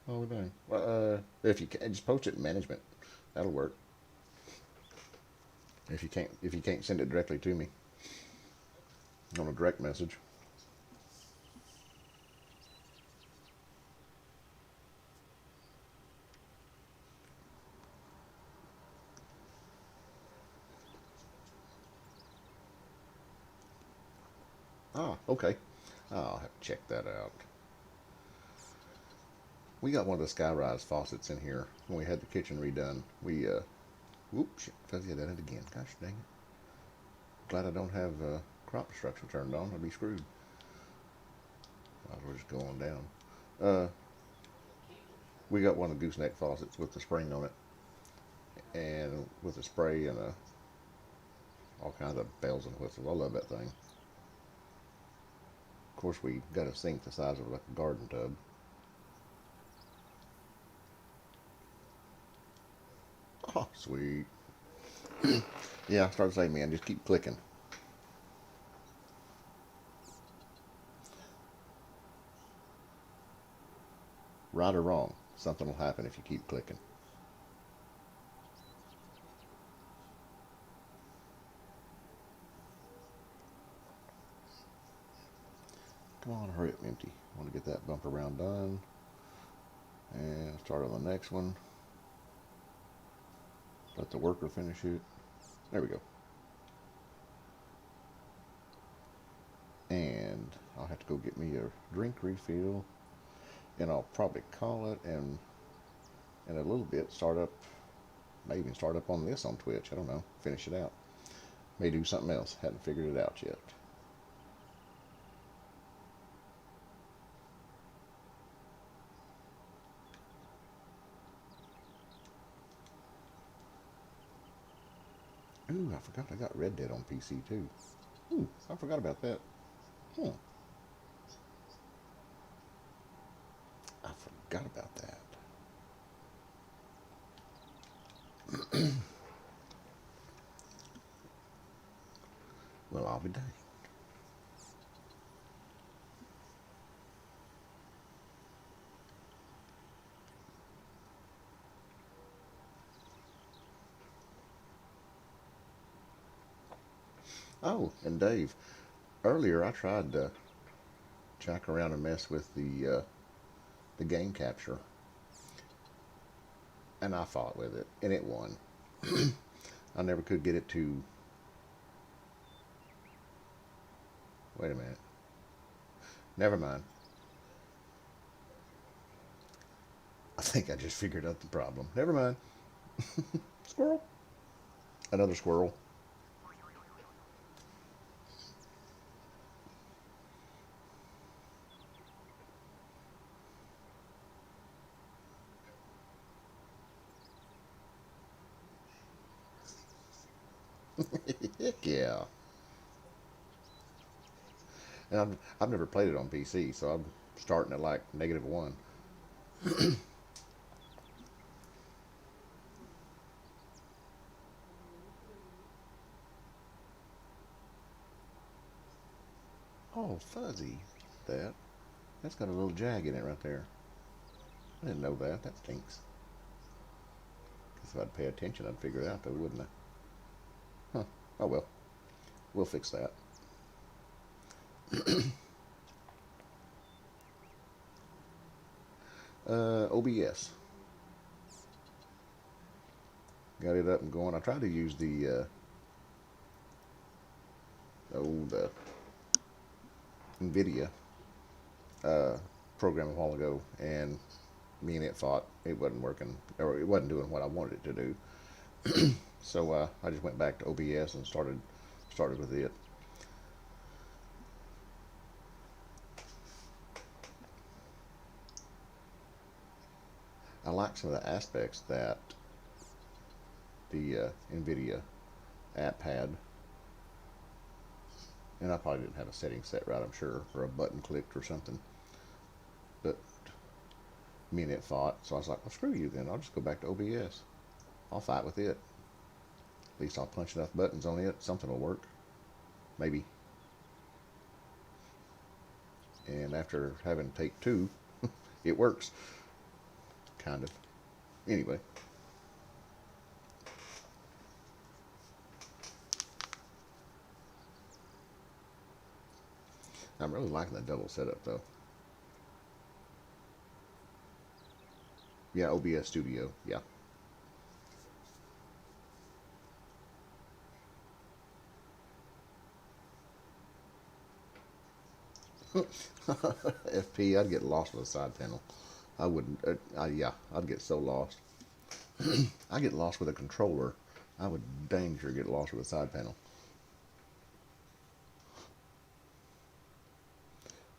Oh, we're doing. Well, if you can, just post it in management. That'll work. If you can't send it directly to me on a direct message. Ah, okay. I'll have to check that out. We got one of the skyrise faucets in here when we had the kitchen redone. Whoops, shit, fuzzy did it again. Gosh dang it. Glad I don't have crop destruction turned on. I'd be screwed. Might as well just go on down. Uh, we got one of the gooseneck faucets with the spring on it, and with a spray and all kinds of bells and whistles. I love that thing. Of course, we got a sink the size of like a garden tub. Oh, sweet. Yeah, I started saying, man, just keep clicking. Right or wrong, something will happen if you keep clicking. Come on, hurry up, empty. I want to get that bumper round done. And start on the next one. Let the worker finish it. There we go. And I'll have to go get me a drink refill. And I'll probably call it and in a little bit start up, may even start up on this on Twitch. I don't know. Finish it out. May do something else. Hadn't figured it out yet. Ooh, I forgot I got Red Dead on PC too. Ooh, I forgot about that. Hmm. I forgot about that. Well, I'll be dang. Oh, and Dave, earlier I tried to jack around and mess with the game capture, and I fought with it, and it won. I never could get it to. Wait a minute. Never mind. I think I just figured out the problem. Never mind. Squirrel. Another squirrel. Heck yeah. And I've never played it on PC, so I'm starting at like -1. Oh, fuzzy. That. That's got a little jag in it right there. I didn't know that. That stinks. Guess if I'd pay attention, I'd figure it out, though, wouldn't I? Huh. Oh well. We'll fix that. OBS. Got it up and going. I tried to use the NVIDIA program a while ago, and me and it thought it wasn't working, or it wasn't doing what I wanted it to do. So I just went back to OBS and started with it. I like some of the aspects that the NVIDIA app had, and I probably didn't have a setting set right, I'm sure, or a button clicked or something. But me and it fought, so I was like, well, screw you then. I'll just go back to OBS. I'll fight with it. At least I'll punch enough buttons on it. Something will work. Maybe. And after having Take Two, it works. Kind of. Anyway. I'm really liking the double setup, though. Yeah, OBS Studio. Yeah. FP, I'd get lost with a side panel. I wouldn't. Yeah, I'd get so lost. I get lost with a controller. I would dang sure get lost with a side panel.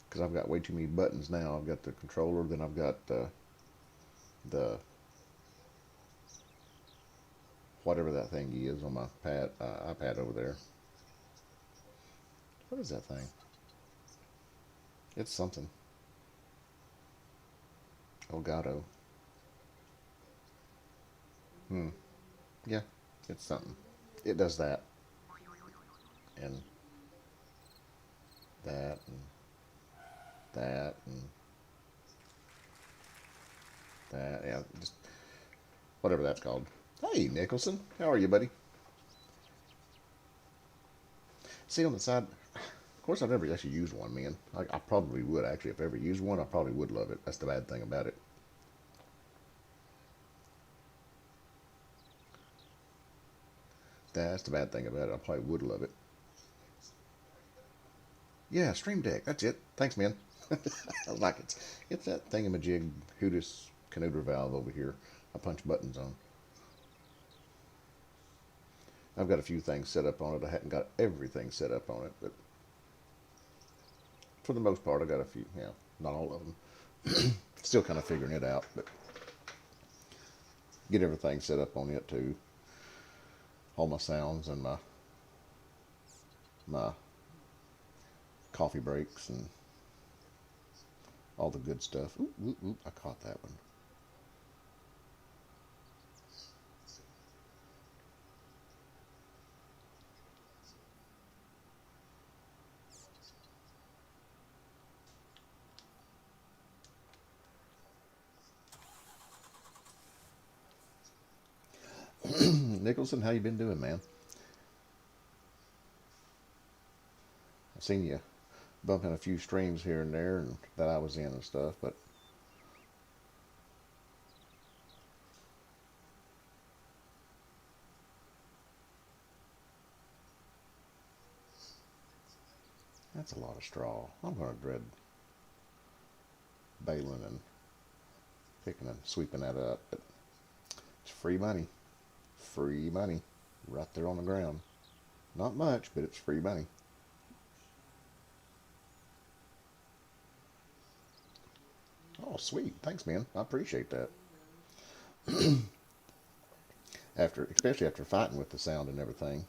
Because I've got way too many buttons now. I've got the controller, then I've got the whatever that thing is on my iPad over there. What is that thing? It's something. Elgato. Hmm. Yeah, it's something. It does that and that and that and that. Yeah, just whatever that's called. Hey, Nicholson. How are you, buddy? See on the side. Of course, I've never actually used one, man. I probably would actually. If I ever used one, I probably would love it. That's the bad thing about it. That's the bad thing about it. I probably would love it. Yeah, Stream Deck. That's it. Thanks, man. I like it. It's that thingamajig Hootis Canooter valve over here. I punch buttons on. I've got a few things set up on it. I hadn't got everything set up on it, but for the most part, I got a few. Yeah, not all of them. Still kind of figuring it out, but get everything set up on it too. All my sounds and my coffee breaks and all the good stuff. Ooh, ooh, ooh, I caught that one. Nicholson, how you been doing, man? I've seen you bumping a few streams here and there, and that I was in and stuff. But that's a lot of straw. I'm gonna dread baling and picking and sweeping that up. But it's free money, right there on the ground. Not much, but it's free money. Oh, sweet. Thanks, man. I appreciate that. Especially after fighting with the sound and everything.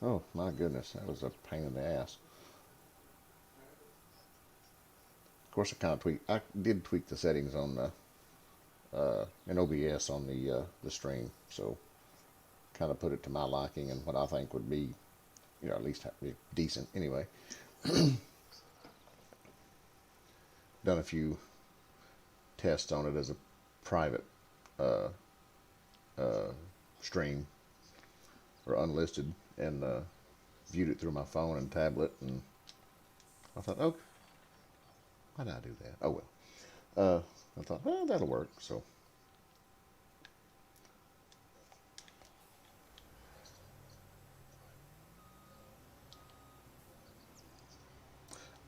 Oh my goodness, that was a pain in the ass. Of course, I did tweak the settings on the in OBS on the stream, so kind of put it to my liking and what I think would be, at least be decent. Anyway, done a few tests on it as a private uh, uh, stream or unlisted, and viewed it through my phone and tablet, and I thought, oh, why did I do that? Oh well. I thought, well, that'll work. So,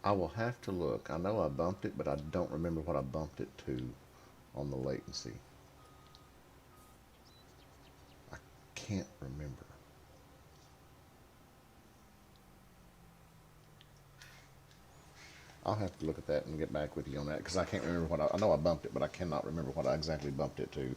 I will have to look. I know I bumped it, but I don't remember what I bumped it to on the latency. I can't remember. I'll have to look at that and get back with you on that because I can't remember what I know I bumped it, but I cannot remember what I exactly bumped it to.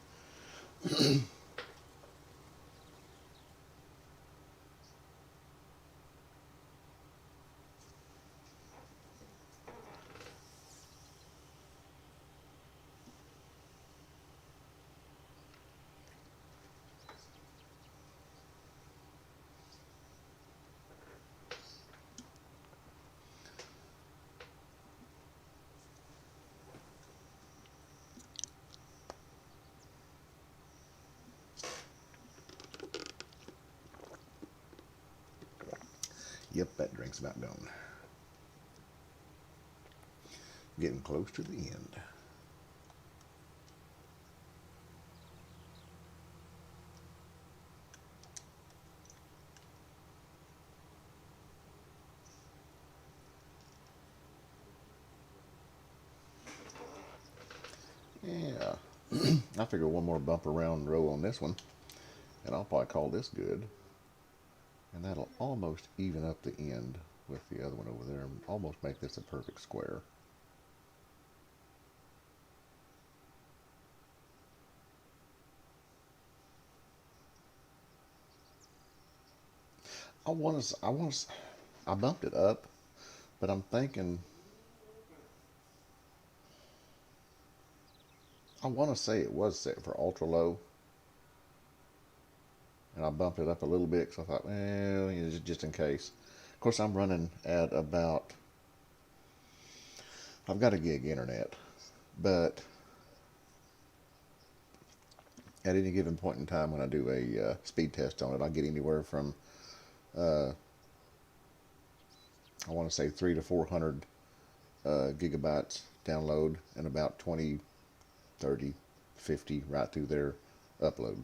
Yep, that drink's about gone. Getting close to the end. Yeah. I figure one more bump around row on this one, and I'll probably call this good. And that'll almost even up the end with the other one over there and almost make this a perfect square. I bumped it up, but I'm thinking, I want to say it was set for ultra low, and I bumped it up a little bit because I thought, well, just in case. Of course, I'm running at about, I've got a gig internet, but at any given point in time when I do a speed test on it, I get anywhere from, uh, I want to say 300 to 400 gigabytes download and about 20, 30, 50 right through their upload.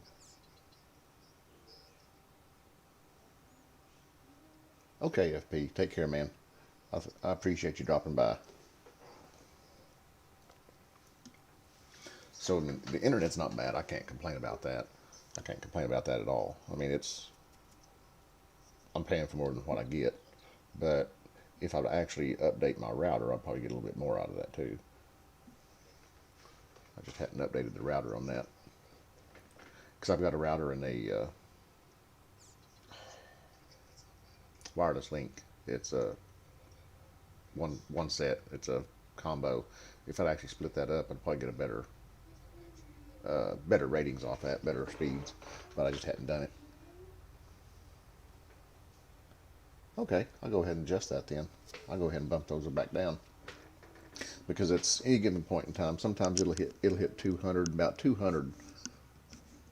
Okay, FP, take care, man. I appreciate you dropping by. So the internet's not bad. I can't complain about that. I can't complain about that at all. I mean, I'm paying for more than what I get, but if I would actually update my router, I'd probably get a little bit more out of that too. I just hadn't updated the router on that because I've got a router and a wireless link. It's a one set. It's a combo. If I'd actually split that up, I'd probably get a better ratings off that, better speeds. But I just hadn't done it. Okay, I'll go ahead and adjust that then. I'll go ahead and bump those back down because it's any given point in time. Sometimes it'll hit 200, about 200,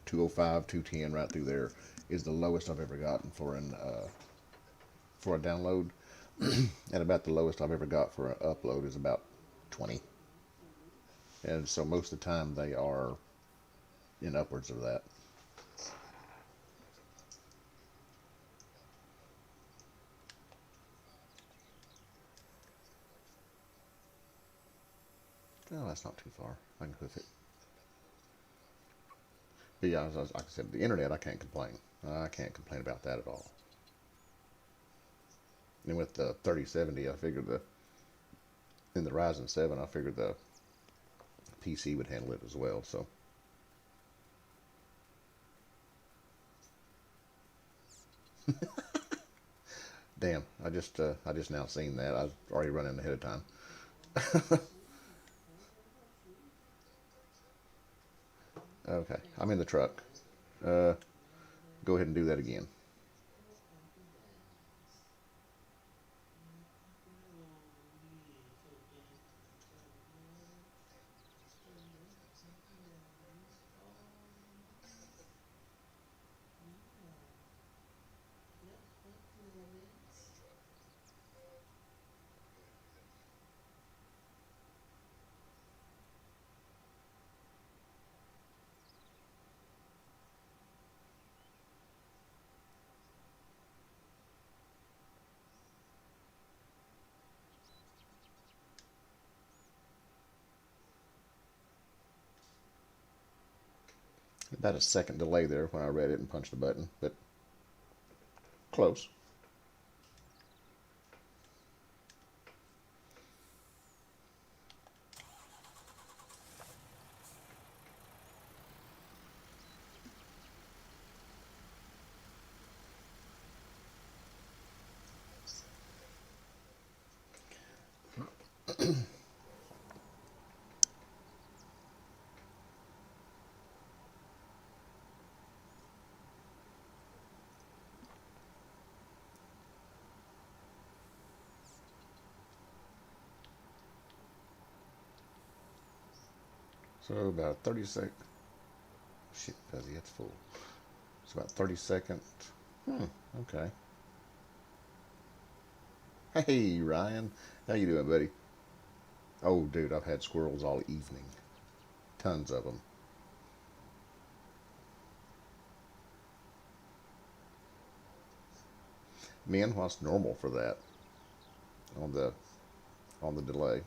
205, 210 right through there is the lowest I've ever gotten for a download, and about the lowest I've ever got for an upload is about 20. And so most of the time they are in upwards of that. Oh, that's not too far. I can hoof it. But yeah, like I said, the internet, I can't complain. I can't complain about that at all. And with the 3070, I figured in the Ryzen 7, I figured the PC would handle it as well. So damn, I just now seen that. I was already running ahead of time. Okay, I'm in the truck. Uh, Go ahead and do that again. About a second delay there when I read it and punched the button, but close. So about 30 seconds. Shit, fuzzy, that's full. It's about 30 seconds. Okay. Hey, Ryan. How you doing, buddy? Oh, dude, I've had squirrels all evening. Tons of them. Men, what's normal for that on the delay?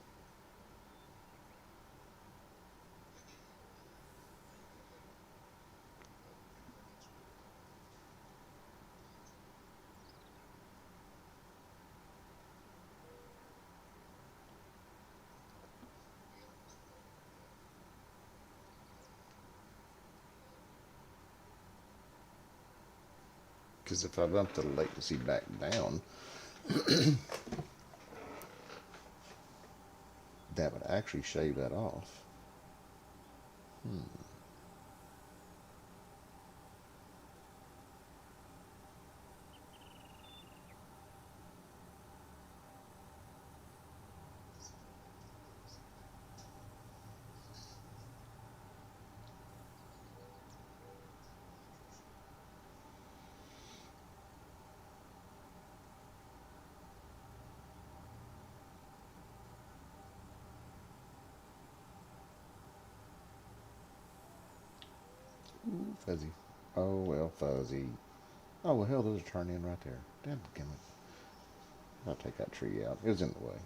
Because if I bump the latency back down, that would actually shave that off. Ooh, fuzzy. Oh, well, fuzzy. Oh, well, hell, there's a turn in right there. Damn it. I'll take that tree out. It was in the way.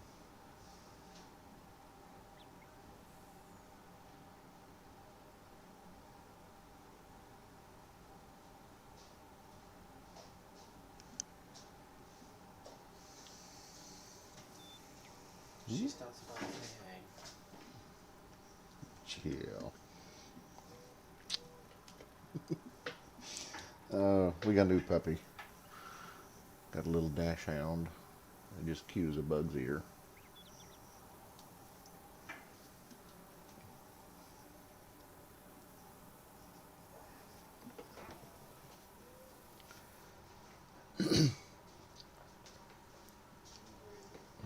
Just don't stop saying Chill. We got a new puppy. Got a little dash hound. Just cute as a bug's ear.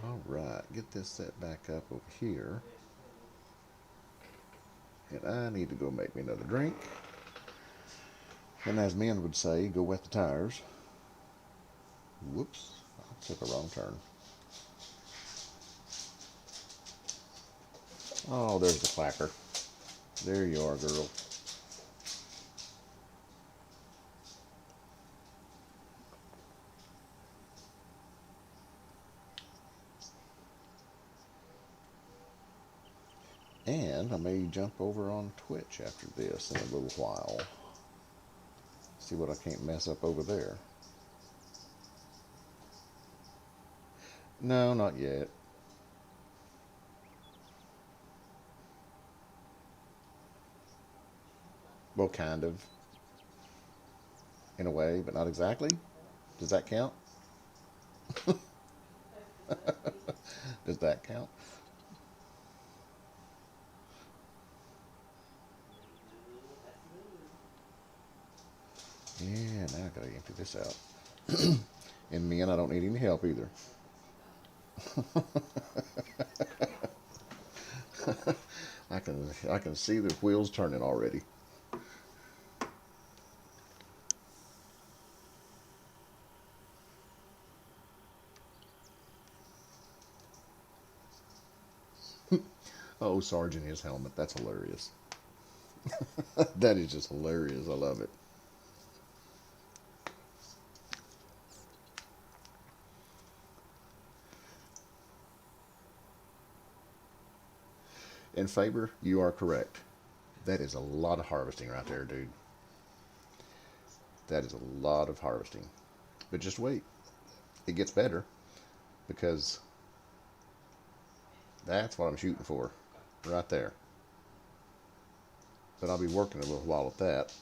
All right, get this set back up over here. And I need to go make me another drink. And as men would say, go wet the tires. Whoops, I took a wrong turn. Oh, there's the clacker. There you are, girl. And I may jump over on Twitch after this in a little while. See what I can't mess up over there. No, not yet. Well, kind of. In a way, but not exactly. Does that count? Does that count? Yeah, now I gotta empty this out. And me, and I don't need any help either. I can see the wheels turning already. Oh, Sarge in his helmet. That's hilarious. That is just hilarious. I love it. And Faber, you are correct. That is a lot of harvesting right there, dude. That is a lot of harvesting. But just wait. It gets better because that's what I'm shooting for. Right there. But I'll be working a little while at that.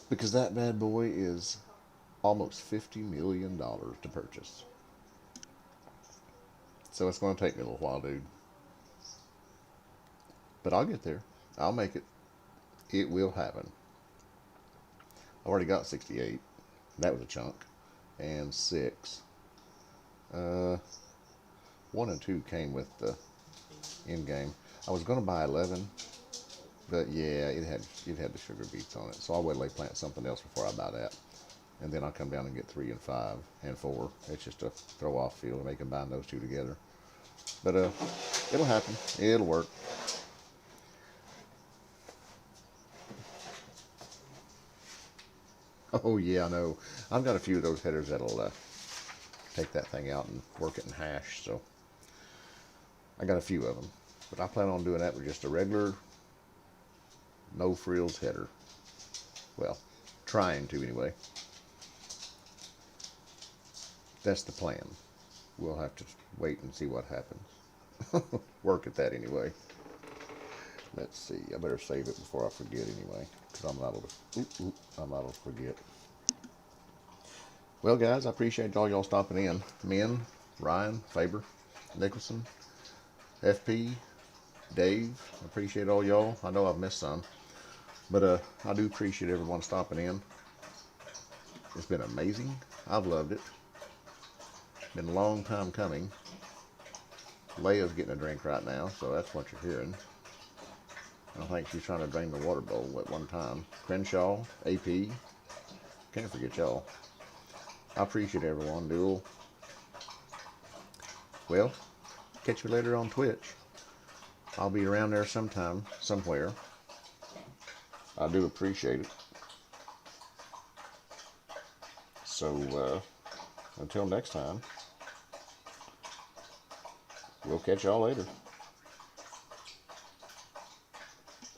Because that bad boy is almost $50 million to purchase. So it's going to take me a little while, dude. But I'll get there. I'll make it. It will happen. I already got 68. That was a chunk. And 6. 1 and 2 came with the end game. I was going to buy 11. But yeah, it had the sugar beets on it. So I'll wait till they plant something else before I buy that. And then I'll come down and get 3 and 5 and 4. It's just a throw off field and they combine those two together. But it'll happen. It'll work. Oh yeah, I know. I've got a few of those headers that'll take that thing out and work it in hash. So I got a few of them. But I plan on doing that with just a regular no frills header. Well, trying to anyway. That's the plan. We'll have to wait and see what happens. Work at that anyway. Let's see. I better save it before I forget anyway, because I'm liable to forget. Well, guys, I appreciate all y'all stopping in. Min, Ryan, Faber, Nicholson, FP, Dave. I appreciate all y'all. I know I've missed some, but I do appreciate everyone stopping in. It's been amazing. I've loved it. Been a long time coming. Leia's getting a drink right now, so that's what you're hearing. I think she's trying to drain the water bowl at one time. Crenshaw, AP, can't forget y'all. I appreciate everyone. Duel. Well, catch you later on Twitch. I'll be around there sometime, somewhere. I do appreciate it. So, until next time, we'll catch y'all later.